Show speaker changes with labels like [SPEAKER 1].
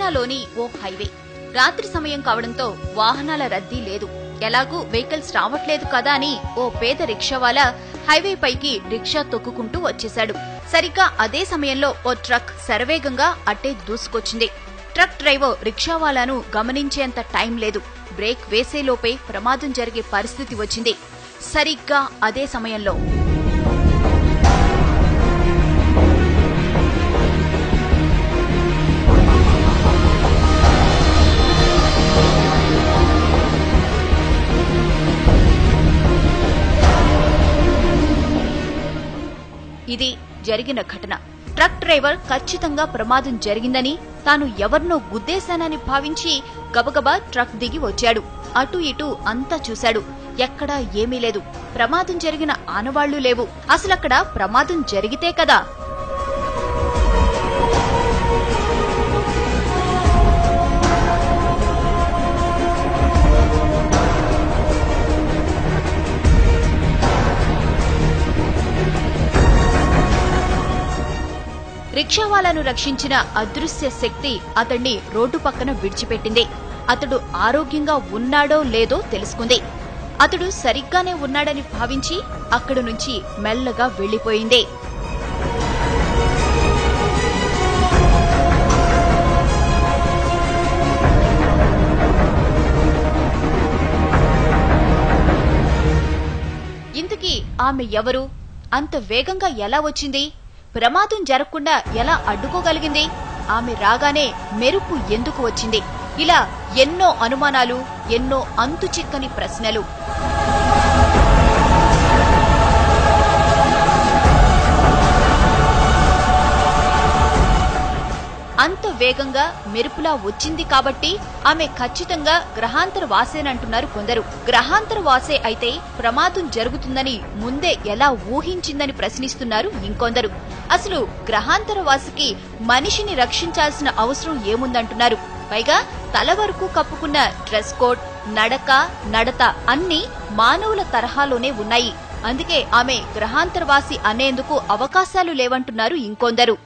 [SPEAKER 1] చైనాలోని ఓ హైవే. రాత్రి సమయం కావడంతో వాహనాల రద్దీ లేదు. ఎలాగూ వెహికల్స్ రావట్లేదు కదా అని ఓ పేద రిక్షావాలా హైవే పైకి రిక్షా తొక్కుకుంటూ వచ్చేశాడు. సరిగ్గా అదే సమయంలో ఓ ట్రక్ శరవేగంగా అట్టే దూసుకొచ్చింది. ట్రక్ డ్రైవర్ రిక్షావాలాను గమనించేంత టైం లేదు. బ్రేక్ వేసేలోపే ప్రమాదం జరిగే పరిస్థితి వచ్చింది. సరిగ్గా అదే సమయంలో ఇది జరిగిన ఘటన. ట్రక్ డ్రైవర్ ఖచ్చితంగా ప్రమాదం జరిగిందని, తాను ఎవరినో గుద్దేశానని భావించి గబగబా ట్రక్ దిగి వచ్చాడు. అటు ఇటు అంతా చూశాడు. ఎక్కడా ఏమీ లేదు. ప్రమాదం జరిగిన ఆనవాళ్లు లేవు. అసలక్కడ ప్రమాదం జరిగితే కదా. రిక్షావాలాను రక్షించిన అదృశ్య శక్తి అతణ్ణి రోడ్డు పక్కన విడిచిపెట్టింది. అతడు ఆరోగ్యంగా ఉన్నాడో లేదో తెలుసుకుంది. అతడు సరిగ్గానే ఉన్నాడని భావించి అక్కడి నుంచి మెల్లగా వెళ్లిపోయింది. ఇంతకీ ఆమె ఎవరు? అంత వేగంగా ఎలా వచ్చింది? ప్రమాదం జరగకుండా ఎలా అడ్డుకోగలిగింది? ఆమె రాగానే మెరుపు ఎందుకు వచ్చింది? ఇలా ఎన్నో అనుమానాలు, ఎన్నో అంతుచిక్కని ప్రశ్నలు. అంత వేగంగా మెరుపులా వచ్చింది కాబట్టి ఆమె ఖచ్చితంగా గ్రహాంతర వాసేనంటున్నారు కొందరు. గ్రహాంతర వాసే అయితే ప్రమాదం జరుగుతుందని ముందే ఎలా ఊహించిందని ప్రశ్నిస్తున్నారు ఇంకొందరు. అసలు గ్రహాంతర వాసికి మనిషిని రక్షించాల్సిన అవసరం ఏముందంటున్నారు. పైగా తల వరకు కప్పుకున్న డ్రెస్ కోడ్, నడక, నడత అన్నీ మానవుల తరహాలోనే ఉన్నాయి. అందుకే ఆమె గ్రహాంతరవాసి అనేందుకు అవకాశాలు లేవంటున్నారు ఇంకొందరు.